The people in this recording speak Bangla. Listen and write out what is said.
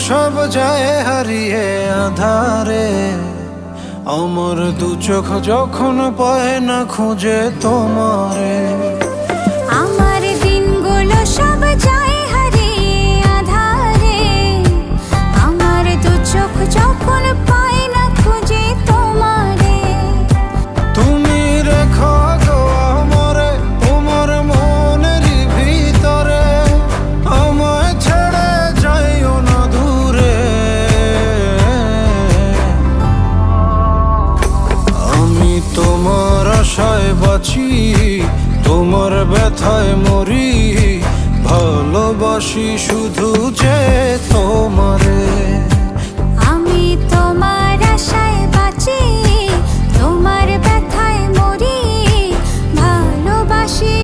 সব যায় হারিয়ে আধারে, আমার দু চোখ যখন পায় না খুঁজে তোমারে। আমার দিনগুলো সব যায় হারিয়ে আঁধারে, আমার দু চোখ যখন পায় না খুঁজে তোমারে। তুমি রেখো গো আমারে তোমার মনেরই ভিতরে, আমায় ছেড়ে যাইও না দূরে। আমি তোমার আশায় বাঁচি, তোমার ব্যথায় মরি, ভালোবাসি শুধু যে তোমারে। আমি তোমার আশা